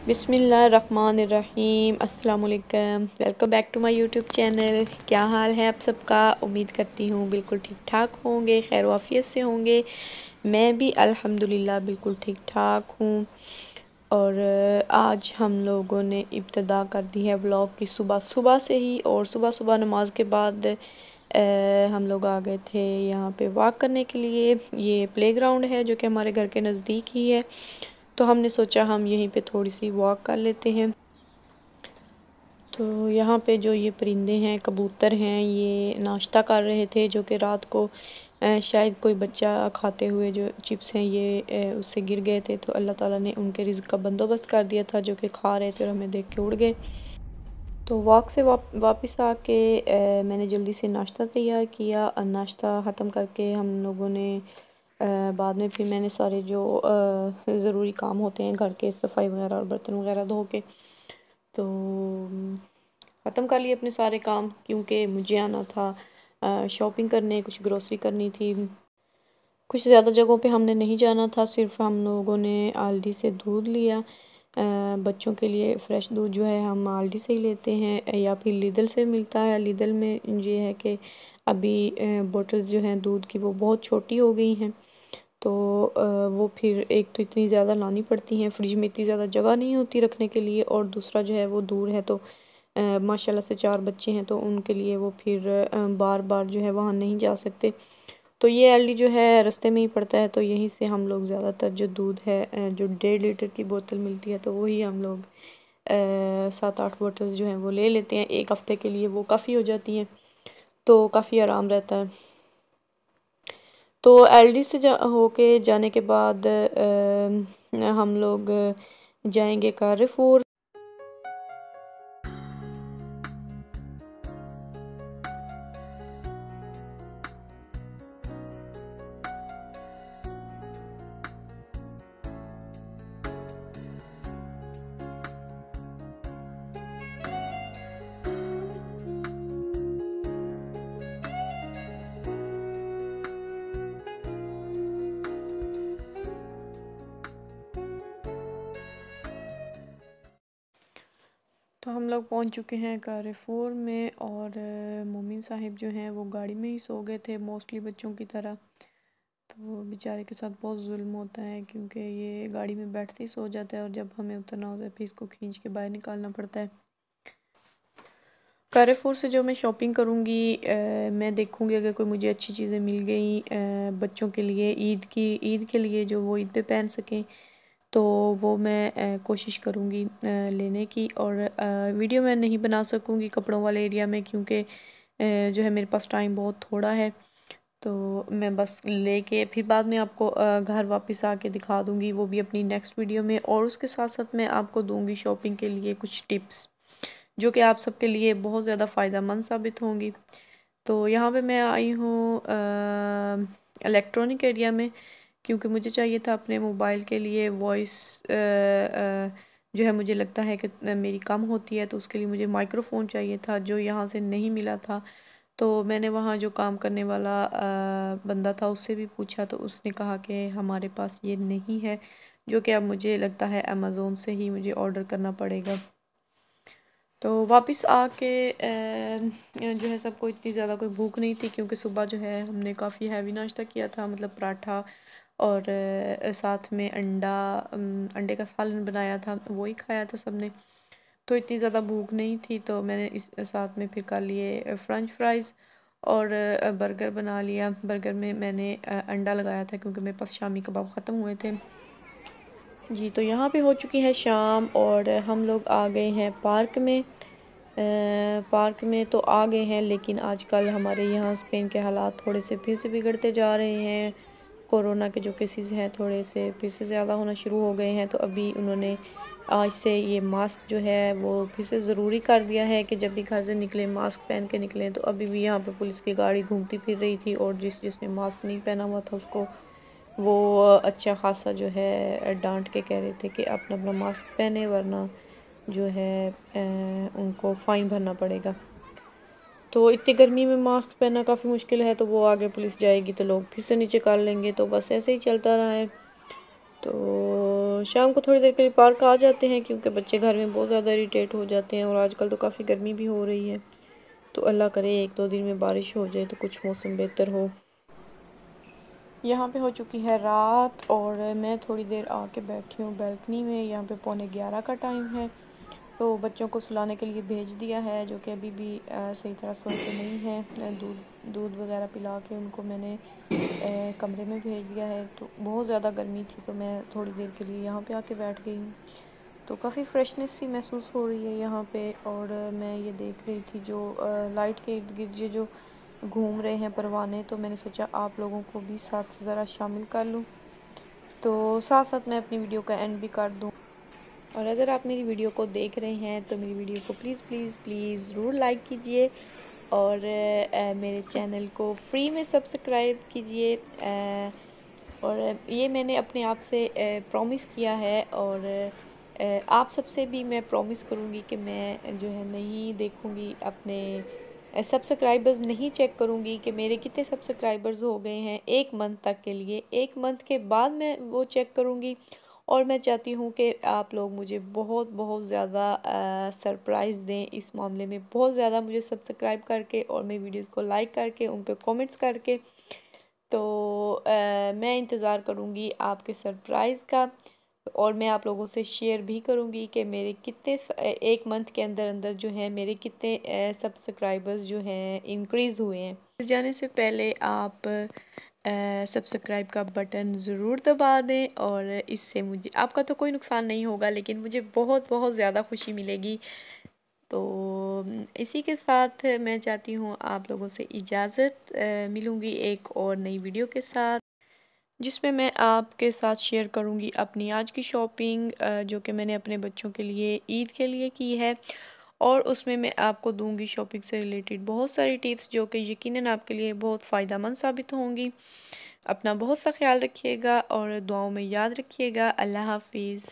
बिस्मिल्लाहिर्रहमानिर्रहीम अस्सलाम वालेकुम। Welcome back to my YouTube channel. क्या हाल है आप सबका? उम्मीद करती हूँ बिल्कुल ठीक ठाक होंगे, खैर वाफियत से होंगे। मैं भी अल्हम्दुलिल्लाह बिल्कुल ठीक ठाक हूँ। और आज हम लोगों ने इब्तिदा कर दी है व्लॉग की सुबह सुबह से ही। और सुबह सुबह नमाज के बाद हम लोग आ गए थे यहाँ पे वॉक करने के लिए। ये प्लेग्राउंड है जो कि हमारे घर के नज़दीक ही है, तो हमने सोचा हम यहीं पे थोड़ी सी वॉक कर लेते हैं। तो यहाँ पे जो ये परिंदे हैं, कबूतर हैं, ये नाश्ता कर रहे थे जो कि रात को शायद कोई बच्चा खाते हुए जो चिप्स हैं ये उससे गिर गए थे, तो अल्लाह ताला ने उनके रिज़्क़ का बंदोबस्त कर दिया था जो कि खा रहे थे और हमें देख के उड़ गए। तो वॉक से वापस आके मैंने जल्दी से नाश्ता तैयार किया और नाश्ता ख़त्म करके हम लोगों ने बाद में फिर मैंने सारे जो ज़रूरी काम होते हैं घर के, सफाई वगैरह और बर्तन वगैरह धो के तो ख़त्म कर लिए अपने सारे काम, क्योंकि मुझे आना था शॉपिंग करने, कुछ ग्रोसरी करनी थी। कुछ ज़्यादा जगहों पे हमने नहीं जाना था, सिर्फ हम लोगों ने आल्डी से दूध लिया। बच्चों के लिए फ़्रेश दूध जो है हम आल्डी से ही लेते हैं या फिर लीदल से मिलता है। लीदल में ये है कि अभी बॉटल्स जो हैं दूध की वो बहुत छोटी हो गई हैं, तो वो फिर एक तो इतनी ज़्यादा लानी पड़ती हैं, फ्रिज में इतनी ज़्यादा जगह नहीं होती रखने के लिए, और दूसरा जो है वो दूर है। तो माशाल्लाह से 4 बच्चे हैं तो उनके लिए वो फिर बार बार जो है वहाँ नहीं जा सकते। तो ये एलडी जो है रास्ते में ही पड़ता है, तो यहीं से हम लोग ज़्यादातर जो दूध है जो 1.5 लीटर की बोतल मिलती है तो वही हम लोग 7-8 बोतल्स जो हैं वो ले लेते हैं। एक हफ़्ते के लिए वो काफ़ी हो जाती हैं, तो काफ़ी आराम रहता है। तो एलडी से होके जाने के बाद हम लोग जाएंगे कारफोर। तो हम लोग पहुंच चुके हैं कारफोर में, और मोमिन साहिब जो हैं वो गाड़ी में ही सो गए थे मोस्टली बच्चों की तरह। तो बेचारे के साथ बहुत जुल्म होता है, क्योंकि ये गाड़ी में बैठते ही सो जाता है और जब हमें उतरना होता है फिर इसको खींच के बाहर निकालना पड़ता है। कारफोर से जो मैं शॉपिंग करूँगी, मैं देखूँगी अगर कोई मुझे अच्छी चीज़ें मिल गई बच्चों के लिए ईद के लिए जो वो ईद पे पहन सकें, तो वो मैं कोशिश करूँगी लेने की। और वीडियो मैं नहीं बना सकूँगी कपड़ों वाले एरिया में, क्योंकि जो है मेरे पास टाइम बहुत थोड़ा है। तो मैं बस लेके फिर बाद में आपको घर वापस आके दिखा दूँगी, वो भी अपनी नेक्स्ट वीडियो में। और उसके साथ साथ मैं आपको दूँगी शॉपिंग के लिए कुछ टिप्स जो कि आप सबके लिए बहुत ज़्यादा फ़ायदा मंद साबित होंगी। तो यहाँ पे मैं आई हूँ इलेक्ट्रॉनिक एरिया में, क्योंकि मुझे चाहिए था अपने मोबाइल के लिए वॉइस जो है मुझे लगता है कि मेरी कम होती है, तो उसके लिए मुझे माइक्रोफ़ोन चाहिए था जो यहाँ से नहीं मिला था। तो मैंने वहाँ जो काम करने वाला बंदा था उससे भी पूछा, तो उसने कहा कि हमारे पास ये नहीं है, जो कि अब मुझे लगता है अमेज़ोन से ही मुझे ऑर्डर करना पड़ेगा। तो वापस आके जो है सबको इतनी ज़्यादा कोई भूख नहीं थी, क्योंकि सुबह जो है हमने काफ़ी हैवी नाश्ता किया था, मतलब पराठा और साथ में अंडे का सालन बनाया था, वही खाया था सबने। तो इतनी ज़्यादा भूख नहीं थी, तो मैंने इस साथ में फिर कर लिए फ्रेंच फ्राइज़ और बर्गर बना लिया। बर्गर में मैंने अंडा लगाया था, क्योंकि मेरे पास शामी कबाब ख़त्म हुए थे जी। तो यहाँ पे हो चुकी है शाम और हम लोग आ गए हैं पार्क में। पार्क में तो आ गए हैं, लेकिन आजकल हमारे यहाँ स्पेन के हालात थोड़े से फिर से बिगड़ते जा रहे हैं। कोरोना के जो केसेस हैं थोड़े से फिर से ज़्यादा होना शुरू हो गए हैं, तो अभी उन्होंने आज से ये मास्क जो है वो फिर से ज़रूरी कर दिया है कि जब भी घर से निकलें मास्क पहन के निकलें। तो अभी भी यहाँ पर पुलिस की गाड़ी घूमती फिर रही थी, और जिसने मास्क नहीं पहना हुआ था उसको वो अच्छा खासा जो है डांट के कह रहे थे कि अपना अपना मास्क पहने, वरना जो है उनको फ़ाइन भरना पड़ेगा। तो इतनी गर्मी में मास्क पहनना काफ़ी मुश्किल है, तो वो आगे पुलिस जाएगी तो लोग फिर से नीचे कर लेंगे, तो बस ऐसे ही चलता रहा है। तो शाम को थोड़ी देर के लिए पार्क आ जाते हैं क्योंकि बच्चे घर में बहुत ज़्यादा इरिटेट हो जाते हैं और आजकल तो काफ़ी गर्मी भी हो रही है। तो अल्लाह करे 1-2 दिन में बारिश हो जाए तो कुछ मौसम बेहतर हो। यहाँ पे हो चुकी है रात और मैं थोड़ी देर आके बैठी हूँ बैल्कनी में। यहाँ पे 11:15 का टाइम है। तो बच्चों को सुलाने के लिए भेज दिया है जो कि अभी भी सही तरह सोते नहीं हैं। दूध दूध वगैरह पिला के उनको मैंने कमरे में भेज दिया है। तो बहुत ज़्यादा गर्मी थी तो मैं थोड़ी देर के लिए यहाँ पे आके बैठ गई हूँ। तो काफ़ी फ्रेशनेस सी महसूस हो रही है यहाँ पे। और मैं ये देख रही थी जो लाइट के इर्द गिर्द ये जो घूम रहे हैं परवाने, तो मैंने सोचा आप लोगों को भी साथ ज़रा शामिल कर लूँ। तो साथ साथ मैं अपनी वीडियो का एंड भी कर दूँ। और अगर आप मेरी वीडियो को देख रहे हैं तो मेरी वीडियो को प्लीज़ प्लीज़ प्लीज़ ज़रूर लाइक कीजिए और मेरे चैनल को फ्री में सब्सक्राइब कीजिए। और ये मैंने अपने आप से प्रॉमिस किया है और आप सबसे भी मैं प्रॉमिस करूँगी कि मैं जो है नहीं देखूँगी अपने सब्सक्राइबर्स नहीं चेक करूँगी कि मेरे कितने सब्सक्राइबर्स हो गए हैं 1 मंथ तक के लिए। 1 मंथ के बाद मैं वो चेक करूँगी। और मैं चाहती हूँ कि आप लोग मुझे बहुत बहुत ज़्यादा सरप्राइज़ दें इस मामले में, बहुत ज़्यादा मुझे सब्सक्राइब करके और मेरी वीडियोस को लाइक करके उन पे कमेंट्स करके। तो मैं इंतज़ार करूँगी आपके सरप्राइज़ का और मैं आप लोगों से शेयर भी करूँगी कि मेरे कितने 1 मंथ के अंदर अंदर जो है मेरे कितने सब्सक्राइबर्स जो हैं इंक्रीज़ हुए हैं। जाने से पहले आप सब्सक्राइब का बटन ज़रूर दबा दें और इससे मुझे आपका तो कोई नुकसान नहीं होगा लेकिन मुझे बहुत बहुत ज़्यादा खुशी मिलेगी। तो इसी के साथ मैं चाहती हूँ आप लोगों से इजाज़त। मिलूँगी एक और नई वीडियो के साथ जिसमें मैं आपके साथ शेयर करूँगी अपनी आज की शॉपिंग जो कि मैंने अपने बच्चों के लिए ईद के लिए की है। और उसमें मैं आपको दूंगी शॉपिंग से रिलेटेड बहुत सारी टिप्स जो कि यकीनन आपके लिए बहुत फ़ायदेमंद साबित होंगी। अपना बहुत सा ख्याल रखिएगा और दुआओं में याद रखिएगा। अल्लाह हाफिज़।